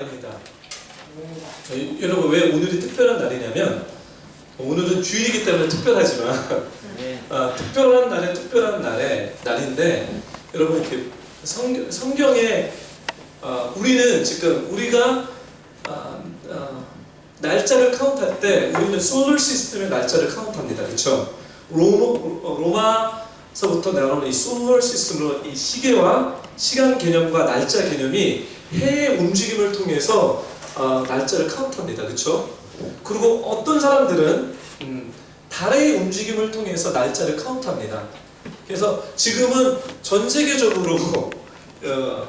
입니다. 여러분, 왜 오늘이 특별한 날이냐면, 오늘은 주일이기 때문에 특별하지만 특별한 날인데, 여러분, 이렇게 성경에 우리는 지금 우리가 날짜를 카운트할 때 우리는 솔러 시스템의 날짜를 카운트합니다. 그렇죠? 로마서부터 나오는 이 솔러 시스템으로 이 시계와 시간 개념과 날짜 개념이 해의 움직임을 통해서 날짜를 카운트합니다. 그렇죠? 그리고 어떤 사람들은 달의 움직임을 통해서 날짜를 카운트합니다. 그래서 지금은 전 세계적으로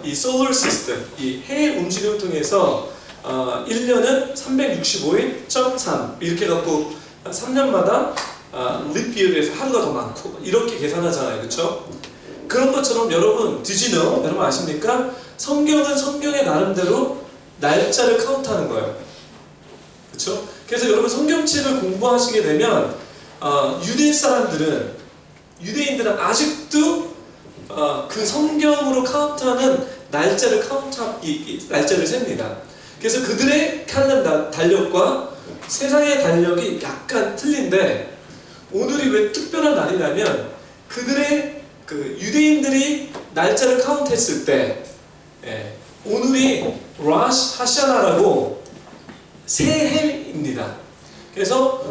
이 솔러 시스템, 이 해의 움직임을 통해서 1년은 365일.3 이렇게 갖고 3년마다 립이어에서 하루가 더 많고 이렇게 계산하잖아요. 그렇죠? 그런 것처럼 여러분, 디지너 여러분 아십니까? 성경은 성경의 나름대로 날짜를 카운트하는 거예요. 그렇죠? 그래서 여러분 성경책을 공부하시게 되면 유대인들은 아직도 그 성경으로 카운트하는 날짜를 날짜를 셉니다. 그래서 그들의 캘린더 달력과 세상의 달력이 약간 틀린데, 오늘이 왜 특별한 날이냐면 그들의 유대인들이 날짜를 카운트했을 때 오늘이 라시 하샤나라고 새해입니다. 그래서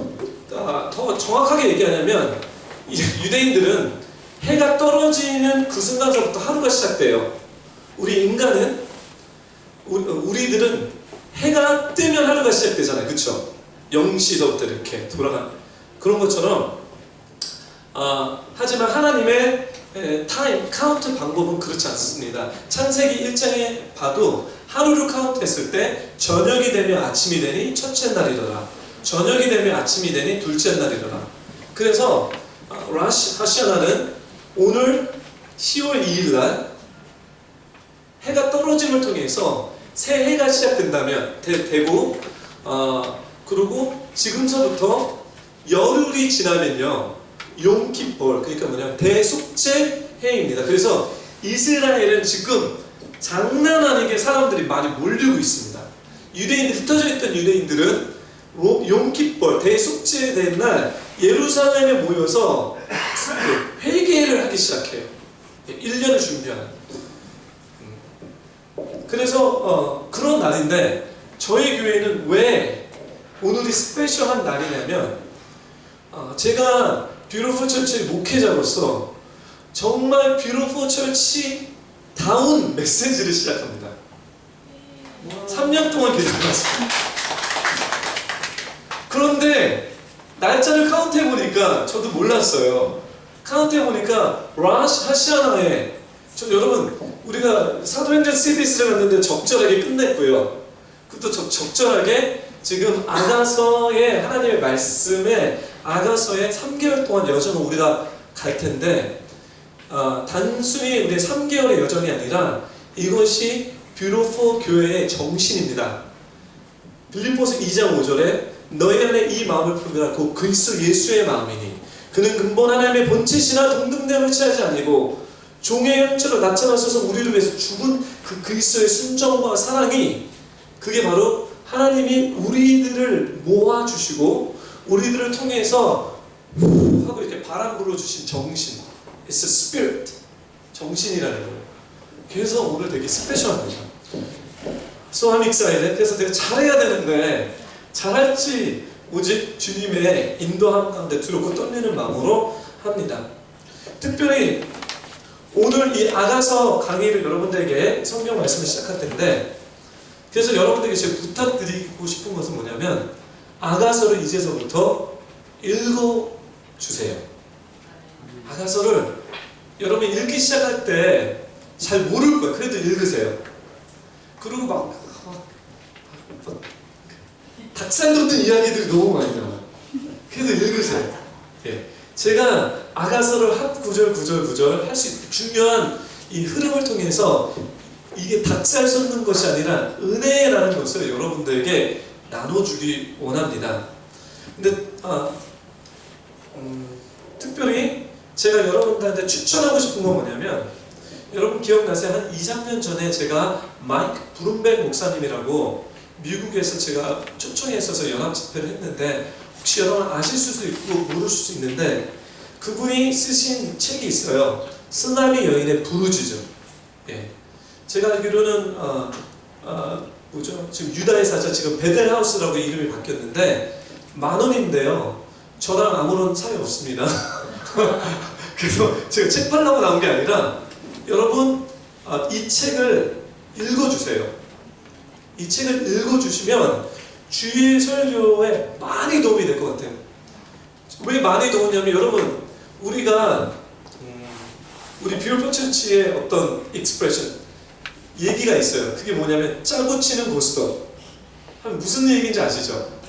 더 정확하게 얘기하냐면 유대인들은 해가 떨어지는 그 순간서부터 하루가 시작돼요. 우리들은 해가 뜨면 하루가 시작되잖아요. 그쵸? 0시서부터 이렇게 돌아가는 그런 것처럼 하지만 하나님의 타임 카운트 방법은 그렇지 않습니다. 창세기 1장에 봐도 하루를 카운트했을 때 저녁이 되면 아침이 되니 첫째 날이더라, 저녁이 되면 아침이 되니 둘째 날이더라. 그래서 라시 하샤나는 오늘 10월 2일 날 해가 떨어짐을 통해서 새 해가 시작된다면 되고, 그리고 지금서부터 열흘이 지나면요 욤키폴, 그러니까 뭐냐면 대속죄 해입니다. 그래서 이스라엘은 지금 장난 아니게 사람들이 많이 몰리고 있습니다. 흩어져 있던 유대인들은 욤키폴 대속죄 된 날 예루살렘에 모여서 회개를 하기 시작해요. 1년을 준비하는. 그래서 그런 날인데, 저희 교회는 왜 오늘이 스페셜한 날이냐면, 제가 뷰티풀 처치의 목회자로서 정말 뷰티풀 처치 다운 메시지를 시작합니다. 3년 동안 기다렸어요. 그런데 날짜를 카운트해보니까 저도 몰랐어요. 카운트해보니까 라시 하샤나에 여러분, 우리가 사도행전 CBS를 갔는데 적절하게 끝냈고요. 그것도 적절하게 지금 아가서의 하나님의 말씀에 아가서에 3개월 동안 여정을 우리가 갈 텐데, 단순히 우리의 3개월의 여정이 아니라 이것이 뷰티풀 교회의 정신입니다. 빌립보서 2장 5절에 너희 안에 이 마음을 품으라 곧 그리스도 예수의 마음이니 그는 근본 하나님의 본체시나 동등됨을 취하지 아니고 종의 형체로 나타나셔서 우리를 위해서 죽은 그 그리스도의 순종과 사랑이, 그게 바로 하나님이 우리들을 모아주시고 우리들을 통해서 하고 이렇게 바람 불어주신 정신, It's a spirit, 정신이라는 거예요. 그래서 오늘 되게 스페셜합니다. So I'm excited. 그래서 내가 잘해야 되는데 잘할지 오직 주님의 인도함 가운데 두렵고 떨리는 마음으로 합니다. 특별히 오늘 이 아가서 강의를 여러분들에게 성경 말씀을 시작할 텐데, 그래서 여러분들에게 제가 부탁드리고 싶은 것은 뭐냐면 아가서를 이제서부터 읽어주세요. 아가서를 여러분 읽기 시작할 때 잘 모를 거예요. 그래도 읽으세요. 그리고 막 닭살 돋는 이야기들이 너무 많이 나와요. 그래도 읽으세요. 제가 아가서를 한 구절 할 수 있는 중요한 이 흐름을 통해서 이게 닭살 돋는 것이 아니라 은혜라는 것을 여러분들에게 나눠주기 원합니다. 근데 특별히 제가 여러분들한테 추천하고 싶은 건 뭐냐면, 여러분 기억나세요? 한 2, 3년 전에 제가 마이크 브룸백 목사님이라고 미국에서 제가 초청했어서 연합 집회를 했는데 혹시 여러분 아실 수도 있고 모르실 수 있는데 그분이 쓰신 책이 있어요. 슬라미 여인의 부르짖음. 예. 제가 알기로는 뭐죠? 지금 유다의 사자 지금 베델하우스라고 이름이 바뀌었는데 10,000원인데요. 저랑 아무런 사이 없습니다. 그래서 제가 책 팔려고 나온 게 아니라 여러분 이 책을 읽어주세요. 이 책을 읽어주시면 주일 설교에 많이 도움이 될 것 같아요. 왜 많이 도움이냐면 여러분 우리가 우리 뷰어포 처치의 어떤 익스프레션 얘기가 있어요. 그게 뭐냐면 짜고 치는 고스톱 하면 무슨 얘기인지 아시죠?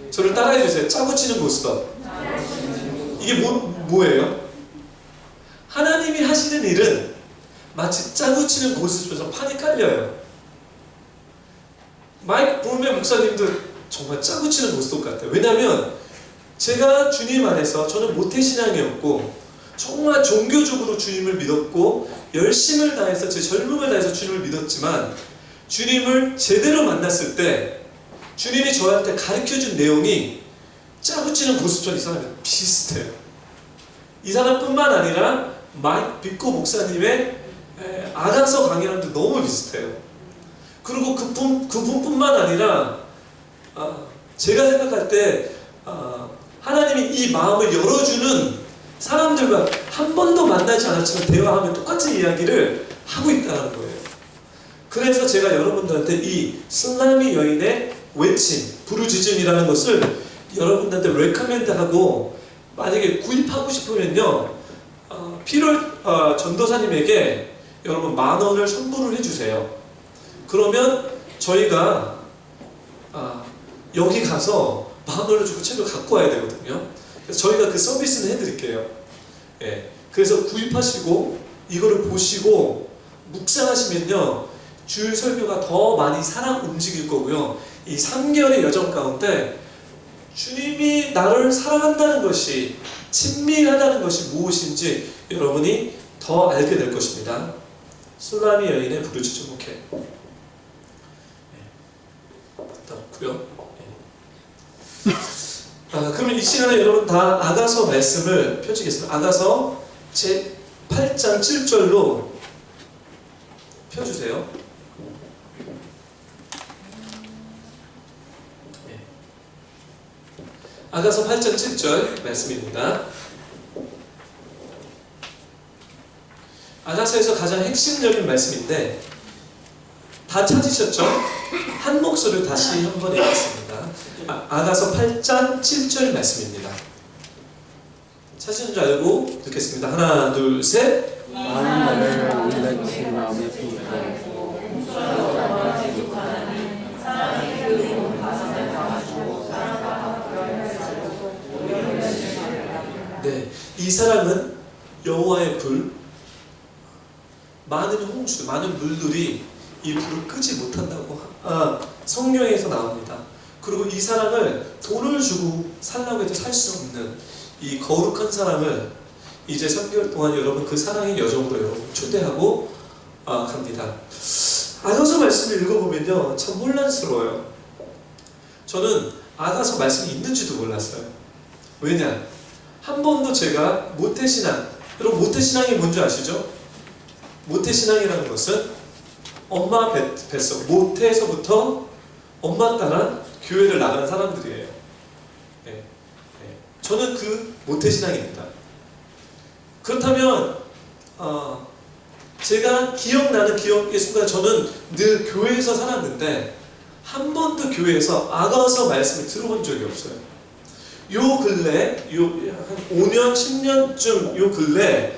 저를 따라해 주세요. 짜고 치는 고스톱. 이게 뭐예요? 하나님이 하시는 일은 마치 짜고 치는 고스톱에서 판이 깔려요. 마이크 브룸백 목사님도 정말 짜고 치는 고스톱 같아요. 왜냐하면 제가 주님 안에서 저는 모태신앙이었고 정말 종교적으로 주님을 믿었고 열심을 다해서 제 젊음을 다해서 주님을 믿었지만 주님을 제대로 만났을 때 주님이 저한테 가르쳐준 내용이 짜고 치는 고스톱 이 사람이랑 비슷해요. 이 사람뿐만 아니라 마이크 빅코 목사님의 아가서 강의랑도 너무 비슷해요. 그리고 그분뿐만 아니라 제가 생각할 때 하나님이 이 마음을 열어주는 사람들과 한 번도 만나지 않았지만 대화하면 똑같은 이야기를 하고 있다는 거예요. 그래서 제가 여러분들한테 이 슬라미 여인의 외침, 부르짖음이라는 것을 여러분들한테 레커멘드하고 만약에 구입하고 싶으면요 필월 전도사님에게 여러분 10,000원을 선물을 해주세요. 그러면 저희가 여기 가서 10,000원을 주고 책을 갖고 와야 되거든요. 그래서 저희가 그 서비스는 해드릴게요. 예, 그래서 구입하시고 이거를 보시고 묵상하시면요 주일 설교가 더 많이 살아 움직일 거고요. 이 3개월의 여정 가운데 주님이 나를 사랑한다는 것이 친밀하다는 것이 무엇인지 여러분이 더 알게 될 것입니다. 슬라미 여인의 부르짖음. 오케이. 그렇고요. 그러면 이 시간에 여러분 다 아가서 말씀을 펴주겠습니다. 아가서 제 8장 7절로 펴주세요. 아가서 8장 7절 말씀입니다. 아가서에서 가장 핵심적인 말씀인데 다 찾으셨죠? 한 목소리로 다시 한번 읽겠습니다. 아가서 8장 7절 말씀입니다. 찾으신 줄 알고 듣겠습니다. 하나, 둘, 셋. 네, 이 사랑은 여호와의 불, 많은 홍수, 많은 물들이 이 불을 끄지 못한다고 성경에서 나옵니다. 그리고 이 사랑을 돈을 주고 살라고 해도 살 수 없는 이 거룩한 사랑을 이제 3개월 동안 여러분 그 사랑의 여정으로 여러분 초대하고 갑니다. 아가서 말씀을 읽어보면요 참 혼란스러워요. 저는 아가서 말씀이 있는지도 몰랐어요. 왜냐? 한 번도 제가 모태신앙, 여러분 모태신앙이 뭔지 아시죠? 모태신앙이라는 것은 엄마 뱃속, 모태에서부터 엄마 따라 교회를 나가는 사람들이에요. 네. 네. 저는 그 모태신앙입니다. 그렇다면 제가 기억나는 기억의 순간 저는 늘 교회에서 살았는데 한 번도 교회에서 아가서 말씀을 들어본 적이 없어요. 요 근래, 한 5년, 10년쯤 요 근래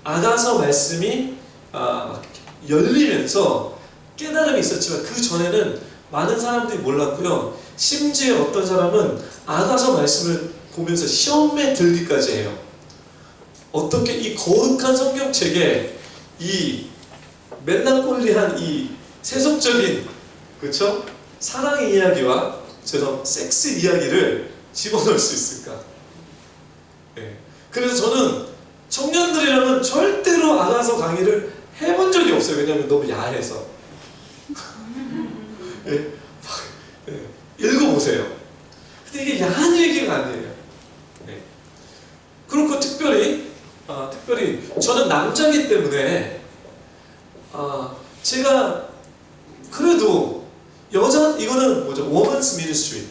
아가서 말씀이 열리면서 깨달음이 있었지만 그 전에는 많은 사람들이 몰랐고요. 심지어 어떤 사람은 아가서 말씀을 보면서 시험에 들기까지 해요. 어떻게 이 거룩한 성경책에 이 멜랑콜리한 이 세속적인 그렇죠? 사랑의 이야기와 저런 섹스 이야기를 집어넣을 수 있을까? 네. 그래서 저는 청년들이랑은 절대로 아가서 강의를 해본 적이 없어요. 왜냐하면 너무 야해서. 예, 예, 읽어보세요. 근데 이게 야한 얘기가 아니에요. 예. 그리고 특별히 저는 남자이기 때문에 제가 그래도 이거는 뭐죠? 워먼스 미니스트리,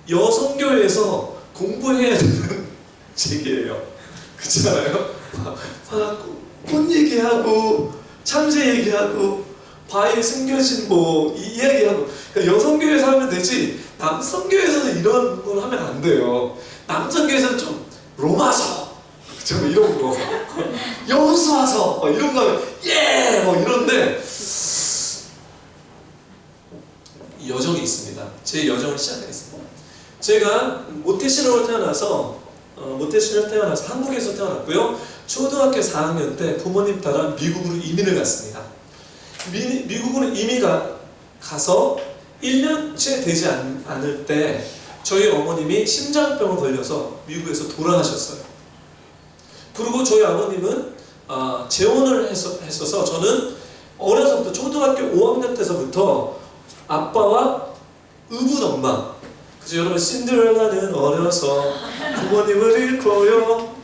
여성교회에서 공부해야 되는 책이에요. 그렇잖아요? 혼 얘기하고 참새 얘기하고 바위에 숨겨진 이야기하고, 그러니까 여성교회에서 하면 되지 남성교회에서는 이런 걸 하면 안 돼요. 남성교회에서는 좀 로마서, 그쵸? 이런 거 여호수아서 이런 거 하면 이런데 여정이 있습니다. 제 여정을 시작하겠습니다. 제가 모태신으로 태어나서 한국에서 태어났고요. 초등학교 4학년 때 부모님 따라 미국으로 이민을 갔습니다. 미국으로 가서 1년째 되지 않을 때 저희 어머님이 심장병을 걸려서 미국에서 돌아가셨어요. 그리고 저희 아버님은 재혼을 했어서 저는 어려서부터 초등학교 5학년 때서부터 아빠와 의붓 엄마, 그래서 여러분 신데렐라는 어려서 부모님을 잃고요,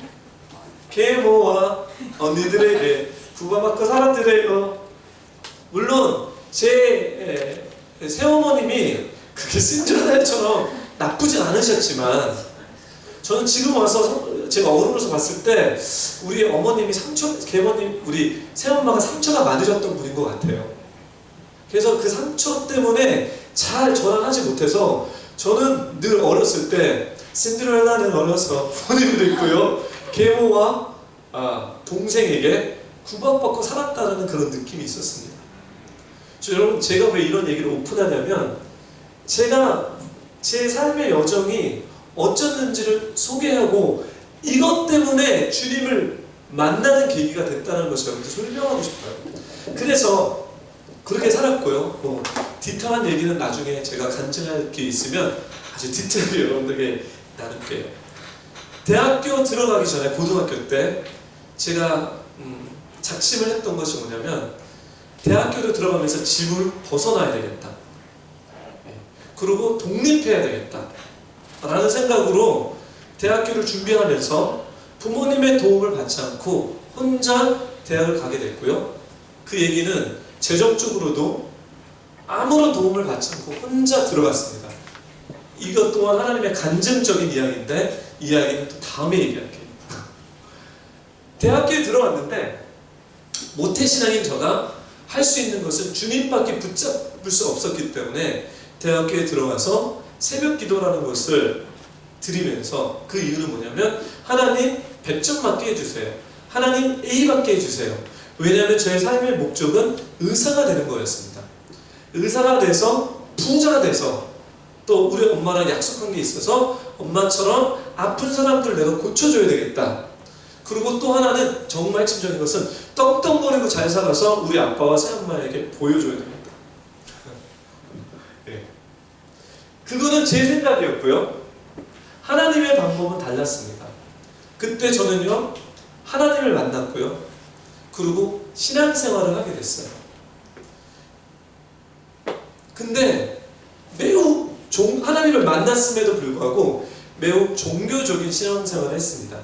계모와 언니들에게 구박받고 살았더래요. 물론 제 새어머님이 그렇게 신데렐라처럼 나쁘진 않으셨지만 저는 지금 와서 제가 어른으로서 봤을 때 우리 어머님이 계모님, 우리 새엄마가 상처가 많으셨던 분인 것 같아요. 그래서 그 상처 때문에 잘 전환하지 못해서 저는 늘 어렸을 때 신데렐라는 어려서 부모님을 잃고요, 계모와 동생에게 구박받고 살았다는 그런 느낌이 있었습니다. 여러분, 제가 왜 이런 얘기를 오픈하냐면 제가 제 삶의 여정이 어쩌는지를 소개하고 이것 때문에 주님을 만나는 계기가 됐다는 것을 여러분들 설명하고 싶어요. 그래서 그렇게 살았고요. 디테일한 얘기는 나중에 제가 간증할 게 있으면 아주 디테일하게 여러분들에게 나눌게요. 대학교 들어가기 전에 고등학교 때 제가 작심을 했던 것이 뭐냐면 대학교를 들어가면서 집을 벗어나야 되겠다. 그리고 독립해야 되겠다 라는 생각으로 대학교를 준비하면서 부모님의 도움을 받지 않고 혼자 대학을 가게 됐고요. 그 얘기는 재정적으로도 아무런 도움을 받지 않고 혼자 들어갔습니다. 이것 또한 하나님의 간증적인 이야기인데 이 이야기는 또 다음에 얘기할게요. 대학교에 들어갔는데 모태신앙인 저가 할 수 있는 것은 주님밖에 붙잡을 수 없었기 때문에 대학교에 들어가서 새벽 기도라는 것을 드리면서, 그 이유는 뭐냐면 하나님 100점 맞게 해주세요. 하나님 A 받게 해주세요. 왜냐하면 저의 삶의 목적은 의사가 되는 거였습니다. 의사가 돼서 부자가 돼서 또 우리 엄마랑 약속한 게 있어서 엄마처럼 아픈 사람들 내가 고쳐줘야 되겠다. 그리고 또 하나는 정말 핵심적인 것은 떵떵거리고 잘 살아서 우리 아빠와 새엄마에게 보여줘야 됩니다. 네. 그거는 제 생각이었고요. 하나님의 방법은 달랐습니다. 그때 저는요, 하나님을 만났고요. 그리고 신앙생활을 하게 됐어요. 근데 매우 하나님을 만났음에도 불구하고 매우 종교적인 신앙생활을 했습니다.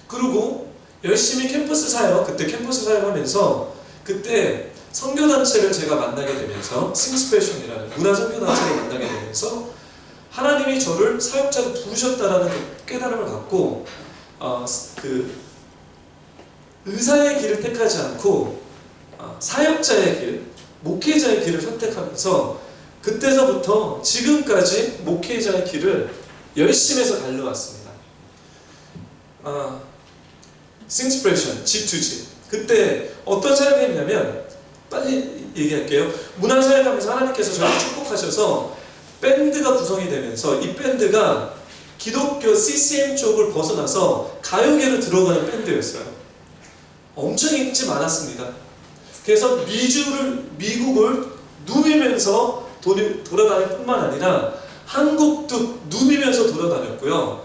그리고 열심히 캠퍼스 사역, 그때 캠퍼스 사역하면서 그때 선교단체를 제가 만나게 되면서 싱스패션이라는 문화선교단체를 만나게 되면서 하나님이 저를 사역자로 부르셨다라는 그 깨달음을 갖고 그 의사의 길을 택하지 않고 사역자의 길, 목회자의 길을 선택하면서 그때서부터 지금까지 목회자의 길을 열심히 해서 달려왔습니다. 싱스프레션, G2G. 그때 어떤 사역을 했냐면, 빨리 얘기할게요. 문화사역하면서 하나님께서 저를 축복하셔서 밴드가 구성이 되면서 이 밴드가 기독교 CCM 쪽을 벗어나서 가요계로 들어가는 밴드였어요. 엄청 인기 많았습니다. 그래서 미국을 누비면서 돌아다닐 뿐만 아니라 한국도 누비면서 돌아다녔고요.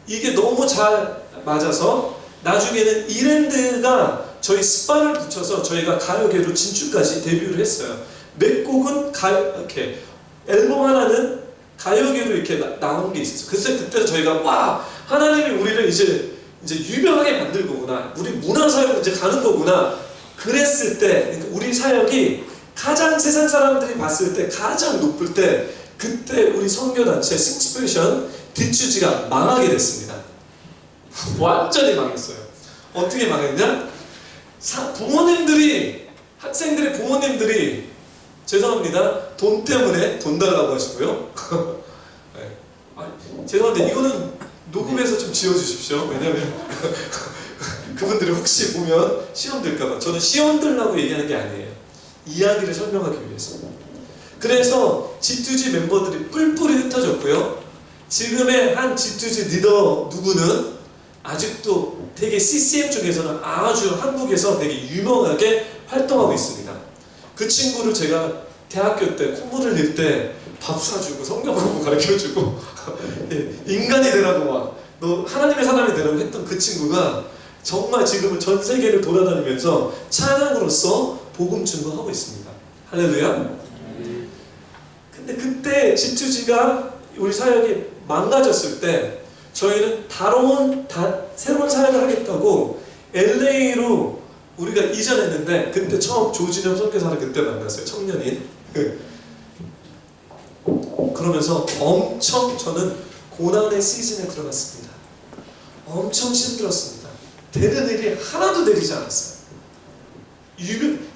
이게 너무 잘 맞아서 나중에는 이랜드가 저희 스파를 붙여서 저희가 가요계로 진출까지 데뷔를 했어요. 몇 곡은 이렇게 앨범 하나는 가요계로 이렇게 나온 게 있었어요. 그래서 그때 저희가 와, 하나님이 우리를 이제 유명하게 만들 거구나, 우리 문화 사역으로 이제 가는 거구나. 그랬을 때, 그러니까 우리 사역이 가장 세상 사람들이 봤을 때 가장 높을 때, 그때 우리 선교단체 싱스피레이션 뒷주지가 망하게 됐습니다. 완전히 망했어요. 어떻게 망했냐? 부모님들이, 학생들의 부모님들이, 죄송합니다, 돈 때문에 돈 달라고 하시고요. 네. 죄송한데 이거는 녹음해서 좀 지워주십시오. 왜냐면 그분들이 혹시 보면 시험 들까봐. 저는 시험 들라고 얘기하는 게 아니에요. 이야기를 설명하기 위해서. 그래서 G2G 멤버들이 뿔뿔이 흩어졌고요. 지금의 한 G2G 리더 누구는 아직도 되게 CCM 쪽에서는 아주 한국에서 되게 유명하게 활동하고 있습니다. 그 친구를 제가 대학교 때 콧물 흘릴 때 밥 사주고 성경 공부 가르쳐주고 인간이 되라고 막, 너 하나님의 사람이 되라고 했던 그 친구가 정말 지금은 전 세계를 돌아다니면서 찬양으로서 복음 증거하고 있습니다. 할렐루야. 근데 그때 G2G가 우리 사역이 망가졌을 때 저희는 새로운 사역을 하겠다고 LA로 우리가 이전했는데, 그때 처음 조진영 선교사를 그때 만났어요. 청년인. 그러면서 엄청 저는 고난의 시즌에 들어갔습니다. 엄청 힘들었습니다. 되는 일이 하나도 내리지 않았어요.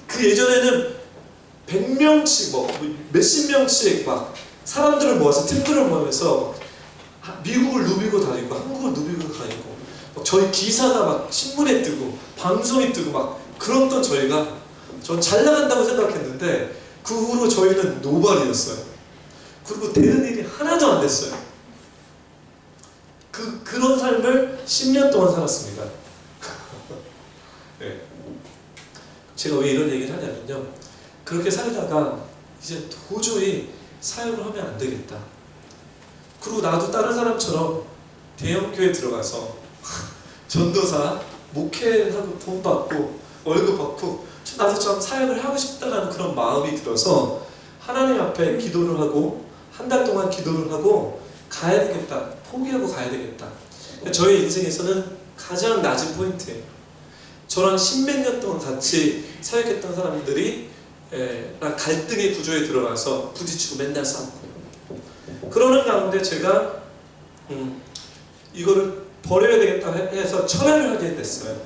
그 예전에는 100명씩 몇십 명씩 막 사람들을 모아서 팀들을 모아서 미국을 누비고 다니고 한국을 누비고 다니고, 막 저희 기사가 막 신문에 뜨고 방송이 뜨고 막 그랬던 저희가, 전 잘 나간다고 생각했는데 그 후로 저희는 노발이었어요. 그리고 되는 일이 하나도 안 됐어요. 그런 삶을 10년 동안 살았습니다. 네. 제가 왜 이런 얘기를 하냐면요, 그렇게 살다가 이제 도저히 사역을 하면 안 되겠다. 그리고 나도 다른 사람처럼 대형교회 들어가서 전도사, 목회하고 돈 받고 월급 받고 나도 좀 사역을 하고 싶다는 그런 마음이 들어서 하나님 앞에 기도를 하고 한 달 동안 기도를 하고 가야 되겠다, 포기하고 가야 되겠다. 저의 인생에서는 가장 낮은 포인트예요. 저랑 십몇 년 동안 같이 사역했던 사람들이 갈등의 구조에 들어가서 부딪히고 맨날 싸우고, 그러는 가운데 제가 이거를 버려야 되겠다 해서 철회를 하게 됐어요.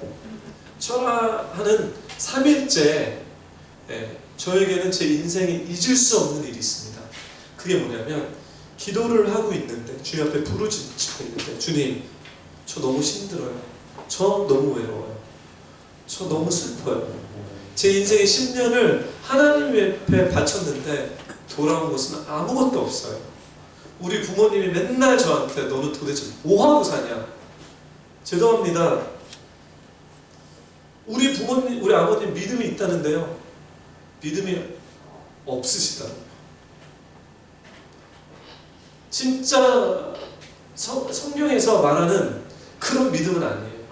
철화하는 3일째 저에게는 제 인생에 잊을 수 없는 일이 있습니다. 그게 뭐냐면, 기도를 하고 있는데 주님 앞에 부르짖고 있는데, 주님, 저 너무 힘들어요. 저 너무 외로워요. 저 너무 슬퍼요. 제 인생의 10년을 하나님 앞에 바쳤는데 돌아온 것은 아무것도 없어요. 우리 부모님이 맨날 저한테 너는 도대체 뭐하고 사냐. 죄송합니다. 우리 부모님, 우리 아버님 믿음이 있다는데요, 믿음이 없으시다. 진짜 성경에서 말하는 그런 믿음은 아니에요.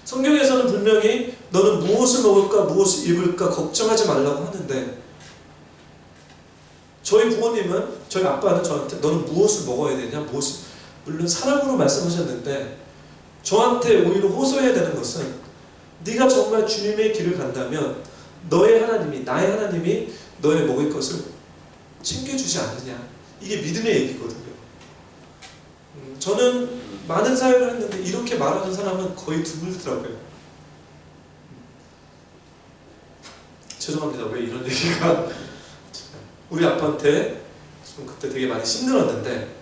성경에서는 분명히 너는 무엇을 먹을까 무엇을 입을까 걱정하지 말라고 하는데, 저희 부모님은, 저희 아빠는 저한테 너는 무엇을 먹어야 되냐, 물론 사랑으로 말씀하셨는데 저한테 오히려 호소해야 되는 것은, 네가 정말 주님의 길을 간다면 너의 하나님이, 나의 하나님이 너의 먹을 것을 챙겨주지 않느냐. 이게 믿음의 얘기거든요. 저는 많은 사역을 했는데 이렇게 말하는 사람은 거의 드물더라고요. 죄송합니다. 왜 이런 얘기가. 우리 아빠한테 그때 되게 많이 힘들었는데,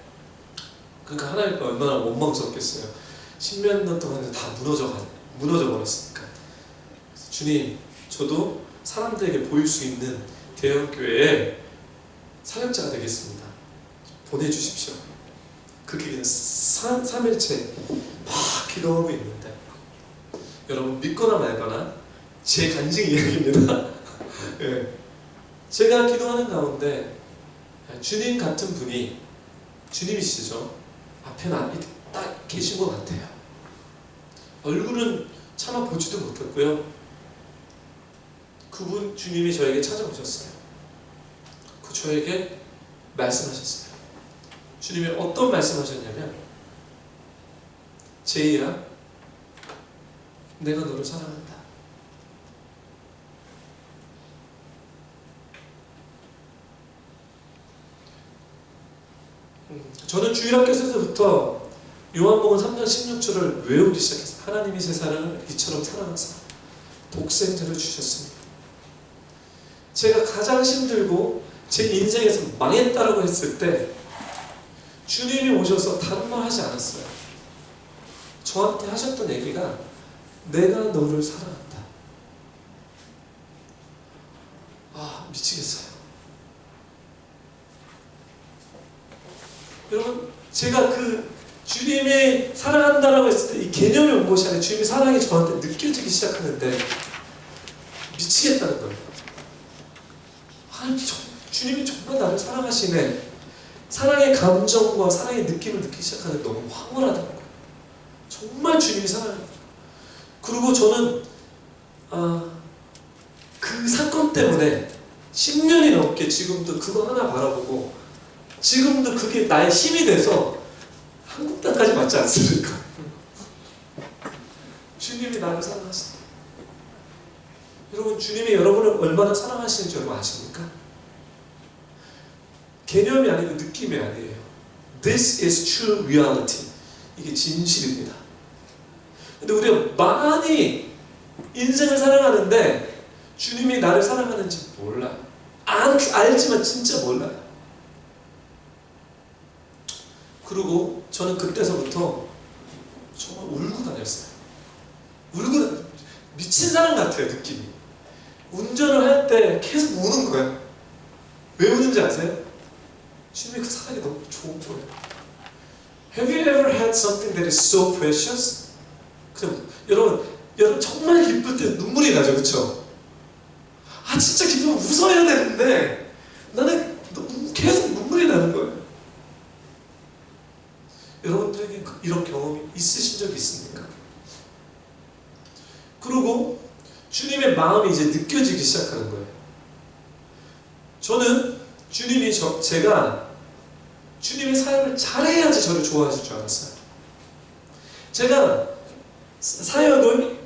그러니까 하나님께 얼마나 원망스럽겠어요. 십몇 년 동안 다 무너져 버렸으니까. 주님, 저도 사람들에게 보일 수 있는 대형교회의 사역자가 되겠습니다. 보내주십시오. 그렇게 그냥 3일째 막 기도하고 있는데, 여러분 믿거나 말거나 제 간증 이야기입니다. 네. 제가 기도하는 가운데 주님 같은 분이, 주님이시죠, 앞에 딱 계신 것 같아요. 얼굴은 차마 보지도 못했고요. 그분 주님이 저에게 찾아오셨어요. 그 저에게 말씀하셨어요. 주님이 어떤 말씀하셨냐면, 제이야, 내가 너를 사랑한다. 저는 주일학교에서부터 요한복음 3장 16절을 외우기 시작했어요. 하나님이 세상을 이처럼 사랑하사 독생자를 주셨습니다. 제가 가장 힘들고 제 인생에서 망했다라고 했을 때 주님이 오셔서 다른 말 하지 않았어요. 저한테 하셨던 얘기가 내가 너를 사랑한다. 아, 미치겠어요. 여러분, 제가 그 주님이 사랑한다라고 했을 때 이 개념이 온 것이 아니라 주님의 사랑이 저한테 느껴지기 시작하는데 미치겠다는 거예요. 주님이 정말 나를 사랑하시네. 사랑의 감정과 사랑의 느낌을 느끼기 시작하는데 너무 황홀하다는 거예요. 정말 주님이 사랑해요. 그리고 저는 그 사건 때문에 10년이 넘게 지금도 그거 하나 바라보고 지금도 그게 나의 힘이 돼서 한국 땅까지 맞지 않습니까? 주님이 나를 사랑하신다. 여러분, 주님이 여러분을 얼마나 사랑하시는지 여러분 아십니까? 개념이 아니고 느낌이 아니에요. This is true reality. 이게 진실입니다. 근데 우리가 많이 인생을 살아가는데 주님이 나를 사랑하는지 몰라요. 알지만 진짜 몰라요. 그리고 저는 그때서부터 정말 울고 다녔어요. 미친 사람 같아요, 느낌이. 운전을 할 때 계속 우는 거예요. 왜 우는지 아세요? 주님의 그 사랑이 너무 좋은 거예요. Have you ever had something that is so precious? 그냥 여러분 정말 기쁠 때 눈물이 나죠, 그렇죠? 진짜 기쁘면 웃어야 되는데 나는 계속 눈물이 나는 거예요. 여러분들에게 이런 경험이 있으신 적이 있습니까? 그리고 주님의 마음이 이제 느껴지기 시작하는 거예요. 저는 제가 주님의 사역을 잘해야지 저를 좋아하실 줄 알았어요. 제가 사역을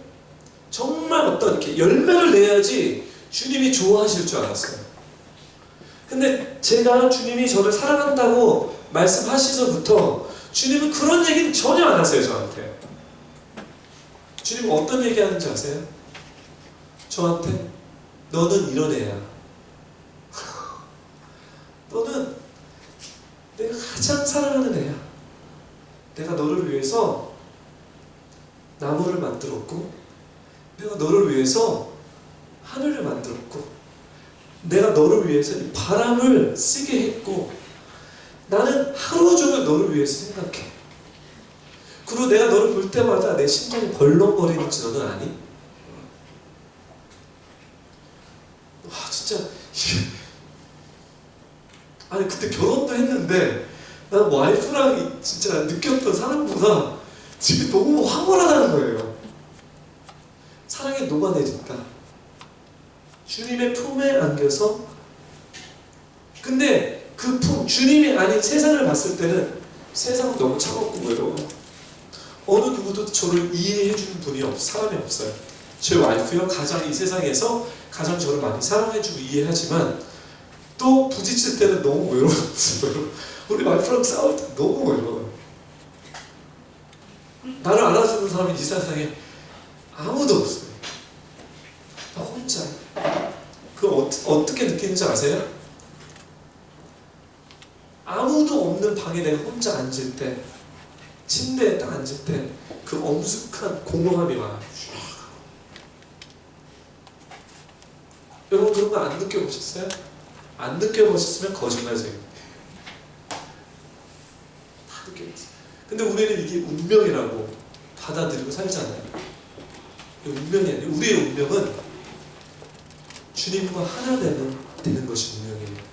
정말 어떤 이렇게 열매를 내야지 주님이 좋아하실 줄 알았어요. 근데 제가 주님이 저를 사랑한다고 말씀하시서부터 주님은 그런 얘기는 전혀 안 하세요, 저한테. 주님은 어떤 얘기 하는지 아세요? 저한테 너는 이런 애야. 너는 내가 가장 사랑하는 애야. 내가 너를 위해서 나무를 만들었고 내가 너를 위해서 하늘을 만들었고 내가 너를 위해서 이 바람을 쓰게 했고 나는 하루 종일 너를 위해서 생각해. 그리고 내가 너를 볼 때마다 내 심장이 벌렁거리는지 너는 아니? 진짜 그때 결혼도 했는데 난 와이프랑 진짜 느꼈던 사랑보다 지금 너무 황홀하다는 거예요. 사랑이 녹아내린다. 주님의 품에 안겨서. 근데 그 품, 주님이 아닌 세상을 봤을 때는 세상은 너무 차갑고 외로워. 어느 누구도 저를 이해해주는 사람이 없어요. 제 와이프요, 가장 이 세상에서 가장 저를 많이 사랑해주고 이해하지만 또 부딪힐 때는 너무 외로웠어요. 우리 와이프랑 싸울 때 너무 외로워요. 나를 알아주는 사람이 이 세상에 아무도 없어요. 나 혼자. 그걸 어떻게 느끼는지 아세요? 아무도 없는 방에 내가 혼자 앉을 때, 침대에 딱 앉을 때 그 엄숙한 공허함이 와요. 여러분 그런 거 안 느껴보셨어요? 안 느껴보셨으면 거짓말쟁이. 다 느껴봤어요. 근데 우리는 이게 운명이라고 받아들이고 살잖아요. 운명이 아니에요. 우리의 운명은 주님과 하나 되는 것이 운명이에요.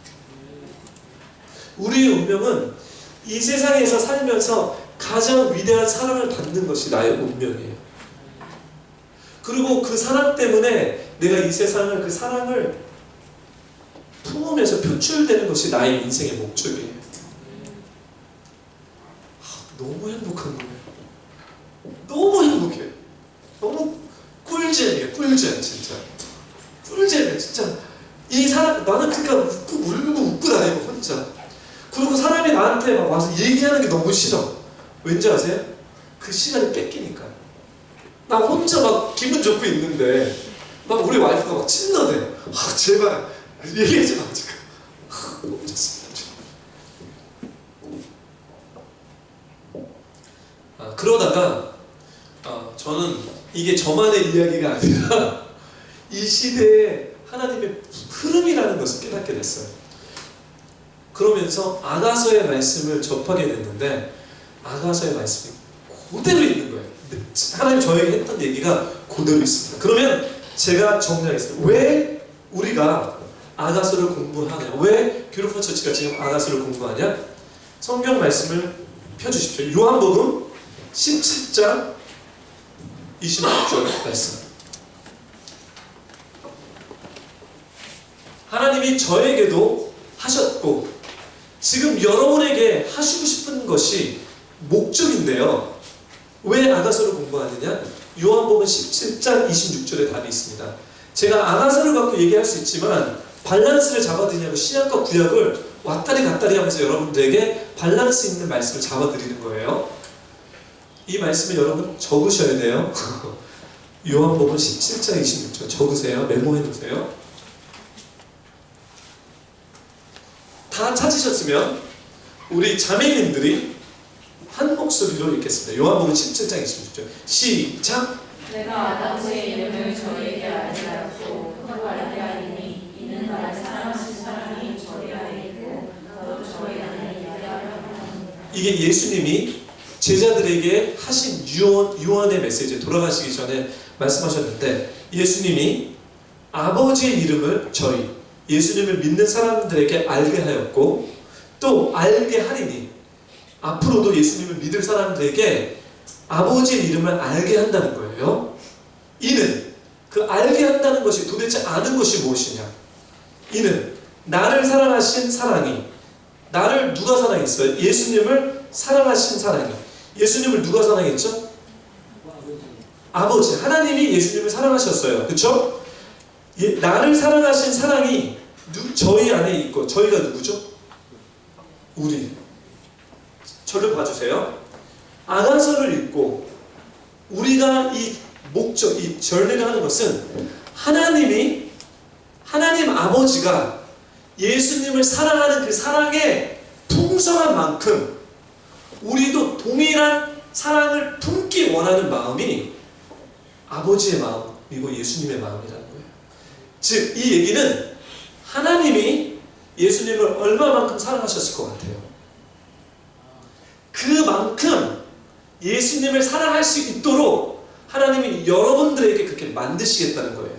우리의 운명은 이 세상에서 살면서 가장 위대한 사랑을 받는 것이 나의 운명이에요. 그리고 그 사랑 때문에 내가 이 세상을, 그 사랑을 품으면서 표출되는 것이 나의 인생의 목적이에요. 너무 행복한 거예요. 너무 행복해. 너무 꿀잼이에요. 꿀잼 진짜. 꿀잼이에요 진짜. 이 사람, 나는 그러니까 울고 다니고 혼자. 그리고 사람이 나한테 막 와서 얘기하는 게 너무 싫어. 왠지 아세요? 그 시간이 뺏기니까. 나 혼자 막 기분 좋고 있는데 막 우리 와이프가 막 찔러대. 제발 얘기하지 마 지금. 너무 좋습니다. 그러다가 저는 이게 저만의 이야기가 아니라 이 시대에 하나님의 흐름이라는 것을 깨닫게 됐어요. 그러면서 아가서의 말씀을 접하게 됐는데 아가서의 말씀이 그대로 있는 거예요. 하나님 저에게 했던 얘기가 그대로 있습니다. 그러면 제가 정리하겠습니다. 왜 우리가 아가서를 공부하냐? 왜 뷰티풀 처치가 지금 아가서를 공부하냐? 성경 말씀을 펴주십시오. 요한복음 17장 26절 말씀. 하나님이 저에게도 하셨고 지금 여러분에게 하시고 싶은 것이 목적인데요. 왜 아가서를 공부하느냐? 요한복음 17장 26절에 답이 있습니다. 제가 아가서를 갖고 얘기할 수 있지만 밸런스를 잡아드리냐고 신약과 구약을 왔다리 갔다리 하면서 여러분들에게 밸런스 있는 말씀을 잡아드리는 거예요. 이 말씀을 여러분 적으셔야 돼요. 요한복음 17장 26절 적으세요. 메모해 두세요. 다 찾으셨으면 우리 자매님들이 한 목소리로 읽겠습니다. 요한복음 17장 26절 시작. 내가 아버지의 이름을 저희에게 알게 하였고 또 알게 하리니 이는 나를 사랑하신 사람이 저희 안에 있고 나도 저희 안에 있게 하려 합니다. 이게 예수님이 제자들에게 하신 유언의 메시지에 돌아가시기 전에 말씀하셨는데 예수님이 아버지의 이름을 저희 예수님을 믿는 사람들에게 알게 하였고 또 알게 하리니 앞으로도 예수님을 믿을 사람들에게 아버지의 이름을 알게 한다는 거예요. 이는 그 알게 한다는 것이 도대체 아는 것이 무엇이냐? 이는 나를 사랑하신 사랑이 나를 누가 사랑했어요? 예수님을 사랑하신 사랑이 예수님을 누가 사랑했죠? 아버지 하나님이 예수님을 사랑하셨어요. 그렇죠? 나를 사랑하신 사랑이 저희 안에 있고 저희가 누구죠? 우리. 저를 봐주세요. 아가서를 읽고 우리가 이 목적, 이 전례를 하는 것은 하나님 아버지가 예수님을 사랑하는 그 사랑의 풍성한 만큼 우리도 동일한 사랑을 품기 원하는 마음이 아버지의 마음이고 예수님의 마음이라는 거예요. 즉, 이 얘기는 하나님이 예수님을 얼마만큼 사랑하셨을 것 같아요. 그만큼 예수님을 사랑할 수 있도록 하나님이 여러분들에게 그렇게 만드시겠다는 거예요.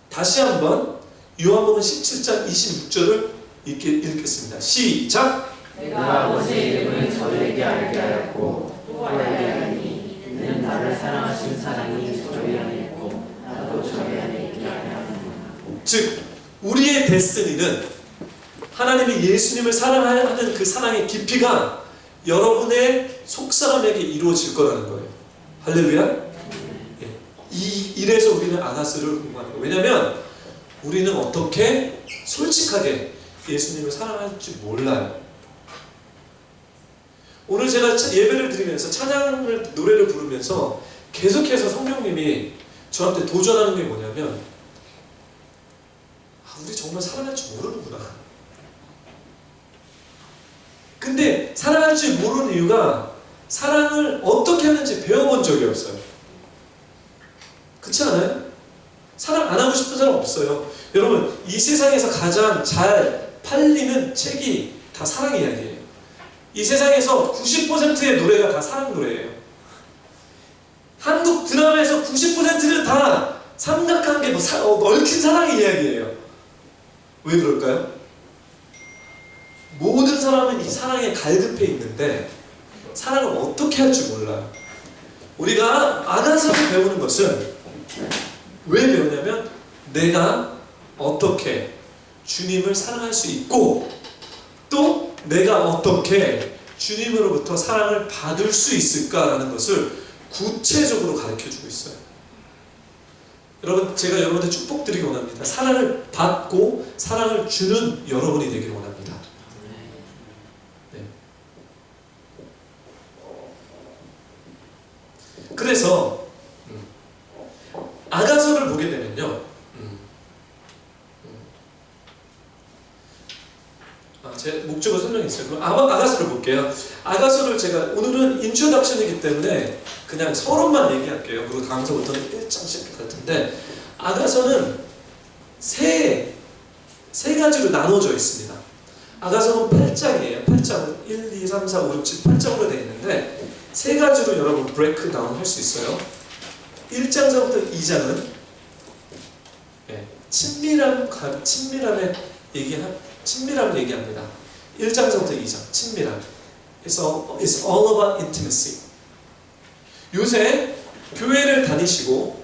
다시 한번 요한복음 17장 26절을 읽겠습니다. 시작! 내가 아버지의 이름을 저희에게 알게 하였고 또 알게 하리니 이는 나를 사랑하신 사랑이 저희 안에 있고 나도 저희 안에 있게 하려 합니다. 즉 우리의 데스티니는 하나님이 예수님을 사랑하는 그 사랑의 깊이가 여러분의 속사람에게 이루어질 거라는 거예요. 할렐루야. 이래서 우리는 아가서를 공부하는 거예요. 왜냐하면 우리는 어떻게 솔직하게 예수님을 사랑할지 몰라요. 오늘 제가 예배를 드리면서 찬양을 노래를 부르면서 계속해서 성령님이 저한테 도전하는 게 뭐냐면 우리 정말 사랑할 줄 모르는구나. 근데 사랑할 줄 모르는 이유가 사랑을 어떻게 하는지 배워본 적이 없어요. 그렇지 않아요? 사랑 안 하고 싶은 사람 없어요. 여러분 이 세상에서 가장 잘 팔리는 책이 다 사랑 이야기예요. 이 세상에서 90%의 노래가 다 사랑 노래예요. 한국 드라마에서 90%는 다 삼각관계, 얽힌 사랑의 이야기예요. 왜 그럴까요? 모든 사람은 이 사랑에 갈급해 있는데 사랑을 어떻게 할 줄 몰라요. 우리가 아가서를 배우는 것은 왜 배우냐면 내가 어떻게 주님을 사랑할 수 있고 또 내가 어떻게 주님으로부터 사랑을 받을 수 있을까라는 것을 구체적으로 가르쳐주고 있어요. 여러분, 제가 여러분한테 축복드리기 원합니다. 사랑을 받고 사랑을 주는 여러분이 되기를 원합니다. 네. 그래서 아가서를 보게 되면요, 제 목적을 설명했어요. 그럼 아가서를 볼게요. 아가서를 제가 오늘은 인트로덕션이기 때문에 그냥 서론만 얘기할게요. 그리고 다음서부터는 1장씩 갈 텐데, 아가서는 세 가지로 나눠져 있습니다. 아가서는 8장이에요. 8장 1, 2, 3, 4, 5, 6, 7, 8장으로 되어 있는데 세 가지로 여러분 브레이크 다운 할 수 있어요. 1장서부터 2장은 친밀함을 얘기합니다. 1장서부터 2장, 친밀함. It's all about intimacy. 요새 교회를 다니시고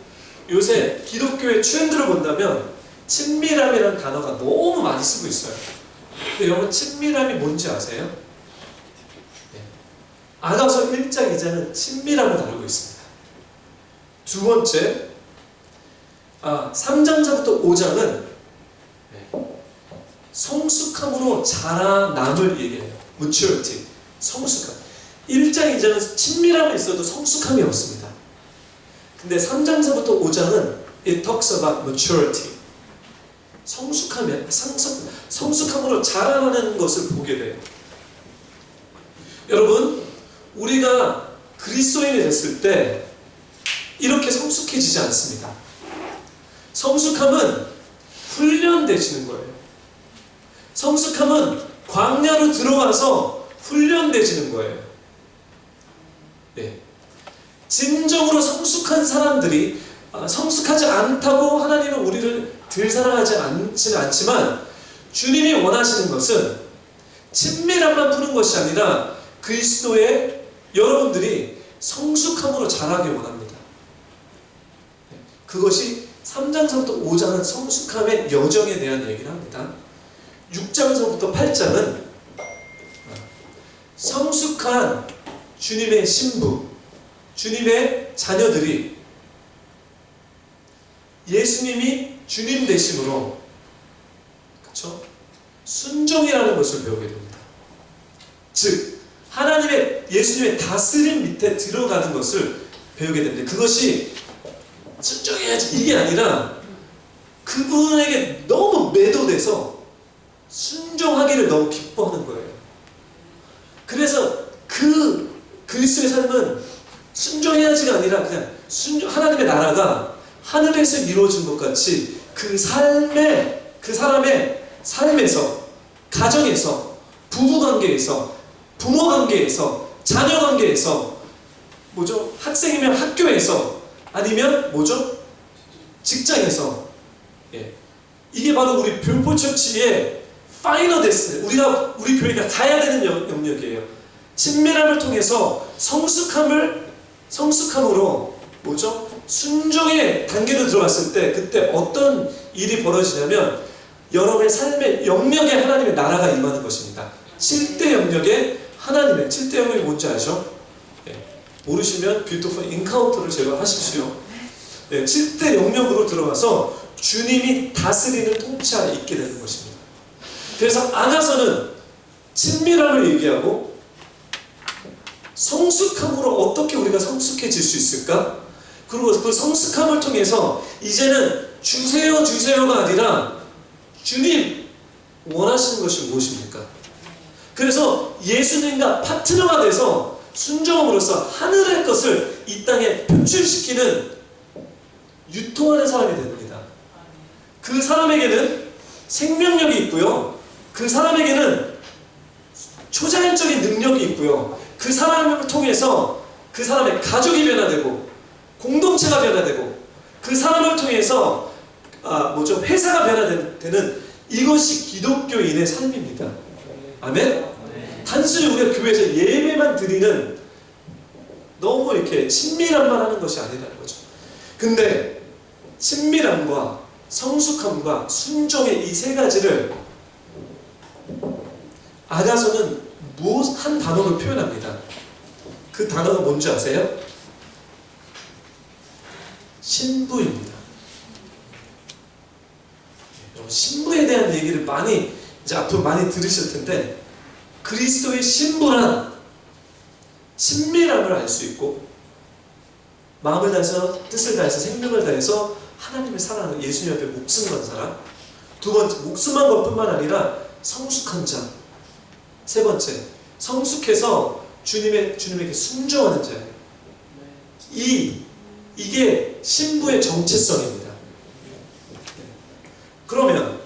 요새 기독교의 트렌드를 본다면 친밀함이라는 단어가 너무 많이 쓰고 있어요. 근데 여러분, 친밀함이 뭔지 아세요? 네. 아가서 1장, 2장은 친밀함을 다루고 있습니다. 두 번째, 3장서부터 5장은 성숙함으로 자라남을 얘기해요. maturity, 성숙함. 1장, 2장은 친밀함이 있어도 성숙함이 없습니다. 근데 3장서부터 5장은 it talks about maturity. 성숙함으로 자라나는 것을 보게 돼요. 여러분, 우리가 그리스도인이 됐을 때 이렇게 성숙해지지 않습니다. 성숙함은 훈련되시는 거예요. 성숙함은 광야로 들어가서 훈련되지는 거예요. 네. 진정으로 성숙한 사람들이 성숙하지 않다고 하나님은 우리를 덜 사랑하지 않지는 않지만 주님이 원하시는 것은 친밀함만 푸는 것이 아니라 그리스도의 여러분들이 성숙함으로 자라길 원합니다. 그것이 3장서부터 5장은 성숙함의 여정에 대한 얘기를 합니다. 6장서부터 8장은 성숙한 주님의 신부, 주님의 자녀들이 예수님이 주님 되심으로, 그렇죠? 순종이라는 것을 배우게 됩니다. 즉 하나님의, 예수님의 다스림 밑에 들어가는 것을 배우게 됩니다. 그것이 순종해야지 이게 아니라 그분에게 너무 매도돼서 순종하기를 너무 기뻐하는 거예요. 그래서 그리스도의 삶은 순종해야지가 아니라 그냥 하나님의 나라가 하늘에서 이루어진 것 같이 그 사람의 삶에서, 가정에서, 부부관계에서, 부모관계에서, 자녀관계에서, 학생이면 학교에서, 아니면 직장에서, 이게 바로 우리 뷰포처치의 파이널 데스티니, 우리 교회가 가야 되는 영역이에요. 친밀함을 통해서 성숙함으로 순종의 단계로 들어갔을 때 그때 어떤 일이 벌어지냐면 여러분의 삶의 영역에 하나님의 나라가 임하는 것입니다. 7대 영역에 하나님의 7대 영역이 뭔지 아시죠? 모르시면 뷰티풀 인카운터를 제가 하십시오. 7대 영역으로 들어가서 주님이 다스리는 통치 안에 있게 되는 것입니다. 그래서 아가서는 친밀함을 얘기하고 성숙함으로 어떻게 우리가 성숙해질 수 있을까? 그리고 그 성숙함을 통해서 이제는 주세요가 아니라 주님 원하시는 것이 무엇입니까? 그래서 예수님과 파트너가 돼서 순종함으로써 하늘의 것을 이 땅에 표출시키는, 유통하는 사람이 됩니다. 그 사람에게는 생명력이 있고요. 그 사람에게는 초자연적인 능력이 있고요. 그 사람을 통해서 그 사람의 가족이 변화되고 공동체가 변화되고 그 사람을 통해서 회사가 변화되는, 이것이 기독교인의 삶입니다. 아멘? 단순히 우리가 교회에서 예배만 드리는 너무 이렇게 친밀함만 하는 것이 아니라는 거죠. 근데 친밀함과 성숙함과 순종의 이 세 가지를 아가서는 한 단어로 표현합니다. 그 단어가 뭔지 아세요? 신부입니다. 신부에 대한 얘기를 많이 이제 앞으로 많이 들으실 텐데, 그리스도의 신부란 친밀함을 알 수 있고 마음을 다해서 뜻을 다해서 생명을 다해서 하나님을 사랑하는, 예수님 앞에 목숨 건 사람. 두 번째, 목숨한 것뿐만 아니라 성숙한 자. 세 번째, 성숙해서 주님에게 순종하는 자예요. 이게 신부의 정체성입니다. 그러면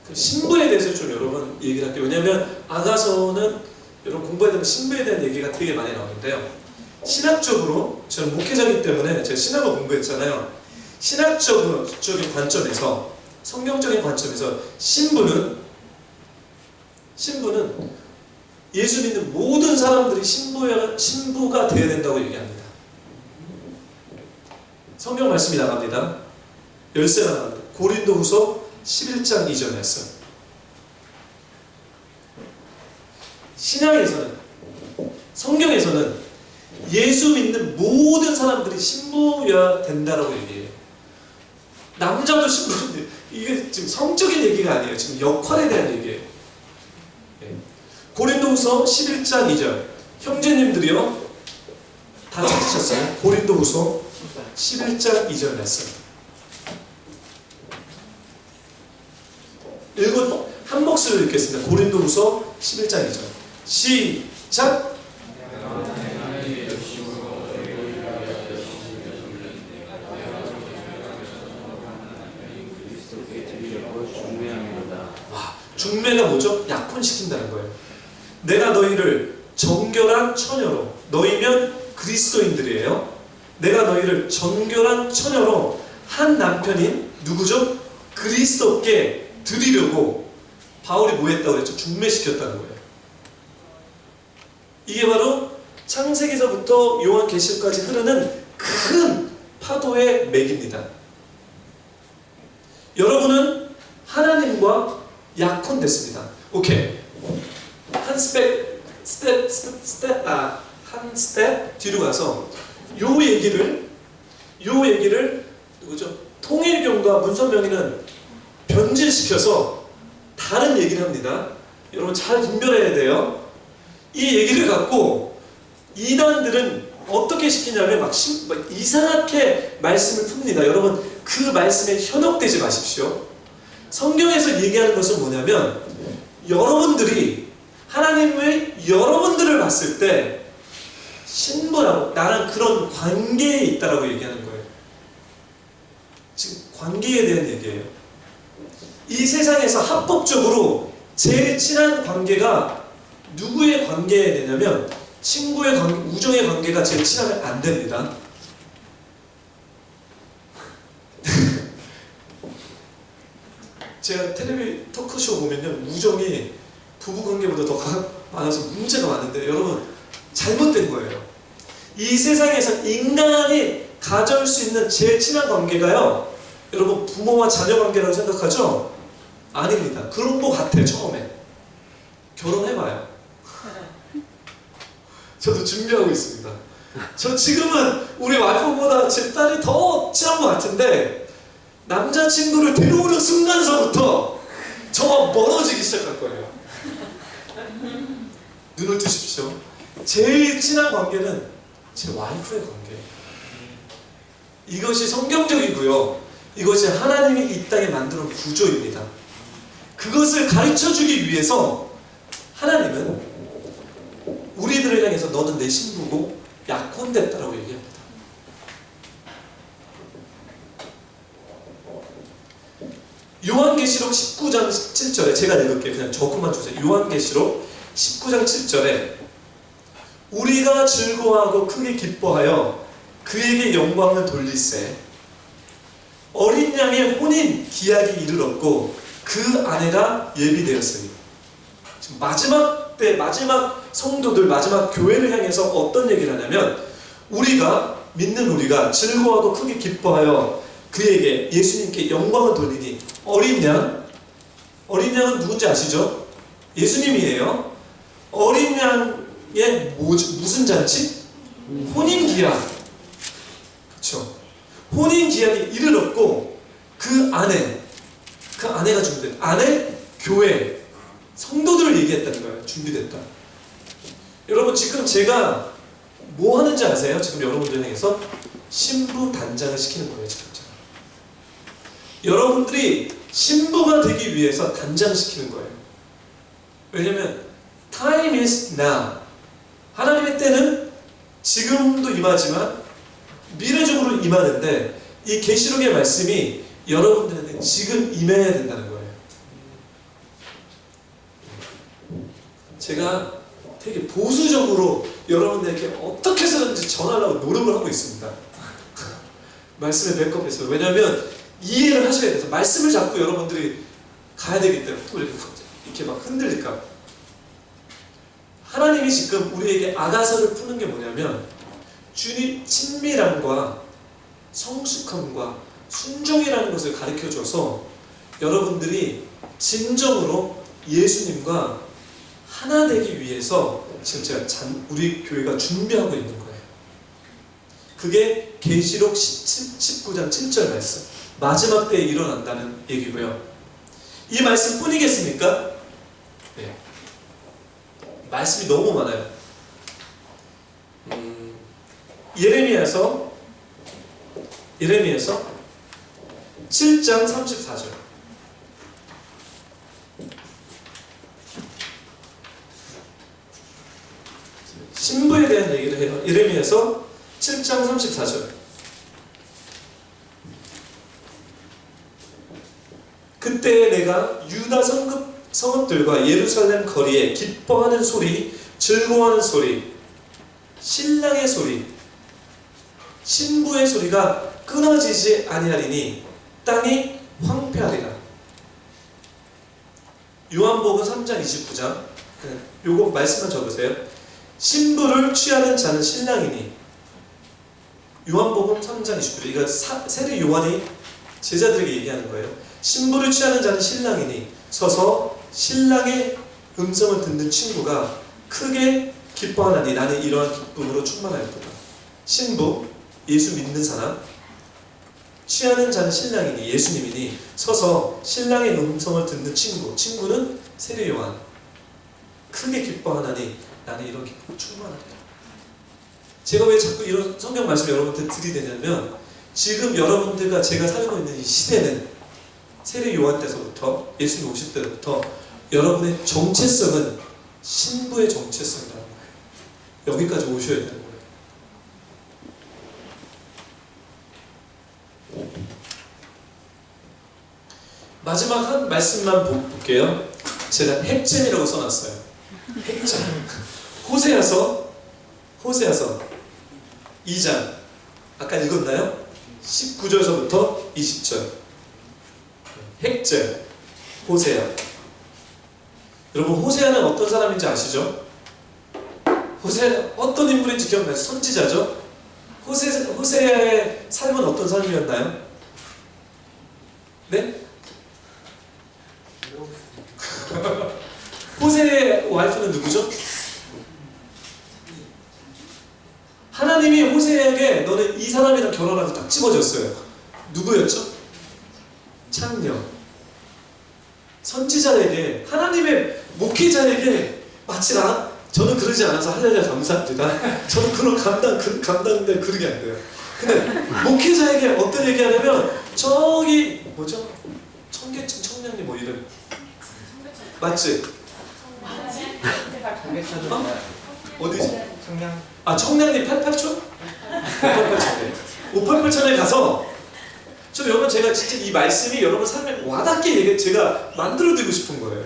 그 신부에 대해서 좀 여러분 얘기를 할게요. 왜냐하면 아가서는 여러분 공부해야 되면 신부에 대한 얘기가 되게 많이 나오는데요. 신학적으로, 저는 목회자이기 때문에 제가 신학을 공부했잖아요. 신학적인 관점에서, 성경적인 관점에서 신부는 예수 믿는 모든 사람들이 신부가 되어야 된다고 얘기합니다. 성경 말씀이 나갑니다. 열쇠가 나갑니다. 고린도후서 11장 2절 말씀. 신약에서는, 성경에서는 예수 믿는 모든 사람들이 신부여야 된다라고 얘기해요. 남자도 신부인데, 이게 지금 성적인 얘기가 아니에요. 지금 역할에 대한 얘기예요. 고린도후서 11장 2절. 형제님들이요, 다 찾으셨어요? 고린도후서 11장 2절 말씀. 한 목소리로 읽겠습니다. 고린도후서 11장 2절. 시작! 와, 중매가 뭐죠? 약혼시킨다는 거예요. 내가 너희를 정결한 처녀로, 너희면 그리스도인들이에요. 내가 너희를 정결한 처녀로 한 남편인 누구죠? 그리스도께 드리려고 바울이 뭐 했다고 그랬죠? 중매시켰다는 거예요. 이게 바로 창세기서부터 요한계시록까지 흐르는 큰 파도의 맥입니다. 여러분은 하나님과 약혼됐습니다. 오케이. 한 스텝 뒤로 가서 요 얘기를 누구죠? 통일교가 문선명이는 변질시켜서 다른 얘기를 합니다. 여러분 잘 분별해야 돼요. 이 얘기를 갖고 이단들은 어떻게 시키냐면 막 이상하게 말씀을 풉니다. 여러분 그 말씀에 현혹되지 마십시오. 성경에서 얘기하는 것은 뭐냐면, 여러분들이 하나님의 여러분들을 봤을 때 신부라고, 나랑 그런 관계에 있다라고 얘기하는 거예요. 지금 관계에 대한 얘기예요. 이 세상에서 합법적으로 제일 친한 관계가 누구의 관계에 되냐면 친구의 관계, 우정의 관계가 제일 친하면 안 됩니다. 제가 텔레비 토크쇼 보면요, 우정이 부부관계보다 더 많아서 문제가 많은데, 여러분 잘못된 거예요. 이 세상에서 인간이 가질 수 있는 제일 친한 관계가요, 여러분 부모와 자녀 관계라고 생각하죠? 아닙니다. 그런 거 같아요. 처음에 결혼해봐요. 저도 준비하고 있습니다. 저 지금은 우리 와이프보다 제 딸이 더 친한 것 같은데, 남자친구를 데려오는 순간서부터 저와 멀어지기 시작할 거예요. 눈을 뜨십시오. 제일 친한 관계는 제 와이프의 관계예요. 이것이 성경적이고요, 이것이 하나님이 이 땅에 만들어 놓은 구조입니다. 그것을 가르쳐주기 위해서 하나님은 우리들을 향해서 너는 내 신부고 약혼됐다라고 얘기합니다. 요한계시록 19장 7절에, 제가 읽을게요. 그냥 조금만 주세요. 요한계시록 19장 7절에 우리가 즐거워하고 크게 기뻐하여 그에게 영광을 돌릴세. 어린 양의 혼인 기약이 이르렀고 그 아내가 예비되었으니. 지금 마지막 때 마지막 성도들, 마지막 교회를 향해서 어떤 얘기를 하냐면 우리가 믿는 우리가 즐거워하고 크게 기뻐하여 그에게 예수님께 영광을 돌리니 어린 양은 누군지 아시죠? 예수님이에요. 어린 양의 무슨 잔치? 혼인기약. 그렇죠? 혼인기약이 이르렀고 그 아내가 준비됐다. 아내, 교회, 성도들을 얘기했다는 거예요. 준비됐다. 여러분 지금 제가 뭐 하는지 아세요? 지금 여러분들 향해서 신부 단장을 시키는 거예요. 지금 여러분들이 신부가 되기 위해서 단장시키는 거예요. 왜냐면 time is now. 하나님의 때는 지금도 임하지만 미래적으로 임하는데 이 계시록의 말씀이 여러분들한테 지금 임해야 된다는 거예요. 제가 되게 보수적으로 여러분들에게 어떻게 해서든지 전하려고 노력을 하고 있습니다. 말씀에 배꼽해서. 왜냐하면 이해를 하셔야 돼서 말씀을 잡고 여러분들이 가야 되기 때문에 또 이렇게 막 흔들릴까. 하나님이 지금 우리에게 아가서를 푸는 게 뭐냐면 주님 친밀함과 성숙함과 순종이라는 것을 가르쳐줘서 여러분들이 진정으로 예수님과 하나 되기 위해서 지금 제가 우리 교회가 준비하고 있는 거예요. 그게 계시록 19장 7절 말씀. 마지막 때에 일어난다는 얘기고요. 이 말씀 뿐이겠습니까? 네. 말씀이 너무 많아요. 예레미야서 7장 34절. 신부에 대한 얘기를 해요. 예레미야서 7장 34절. 그때 내가 유다 성읍들과 예루살렘 거리에 기뻐하는 소리, 즐거워하는 소리, 신랑의 소리, 신부의 소리가 끊어지지 아니하리니 땅이 황폐하리라. 요한복음 3장 29장. 요거 말씀만 적으세요. 신부를 취하는 자는 신랑이니. 요한복음 3장 29절. 이거 세례 요한이 제자들에게 얘기하는 거예요. 신부를 취하는 자는 신랑이니 서서 신랑의 음성을 듣는 친구가 크게 기뻐하나니 나는 이러한 기쁨으로 충만하였도다. 신부, 예수 믿는 사람, 취하는 자는 신랑이니 예수님이니 서서 신랑의 음성을 듣는 친구는 세례 요한. 크게 기뻐하나니 나는 이런 기쁨으로 충만하리라. 제가 왜 자꾸 이런 성경 말씀을 여러분한테 들이대냐면 지금 여러분들과 제가 살고 있는 이 시대는 세례 요한 때서부터 예수님 오실 때부터 여러분의 정체성은 신부의 정체성이라는 거예요. 여기까지 오셔야 되는 거예요. 마지막 한 말씀만 볼게요. 제가 핵잼이라고 써놨어요. 핵잼. 호세아서 2장. 아까 읽었나요? 19절서부터 20절. 핵잼. 호세아. 여러분 호세아는 어떤 사람인지 아시죠? 호세아 어떤 인물인지 기억나죠? 선지자죠? 호세아의 삶은 어떤 삶이었나요? 네? 호세아의 와이프는 누구죠? 하나님이 호세아에게 너는 이 사람이랑 결혼하고 딱 집어줬어요. 누구였죠? 창녀. 선지자에게, 하나님의 목회자에게 마치 저는 그러지 않아서 할렐루야 감사합니다. 저는 그런 감당인데 그러게 안 돼요. 근데 목회자에게 어떤 얘기하냐면 저기 뭐죠? 청계천 청량리 뭐 이름 맞지? 어디지? 청량리 88촌? 588촌에 가서 여러분 제가 진짜 이 말씀이 여러분 삶에 와닿게 제가 만들어드리고 싶은 거예요.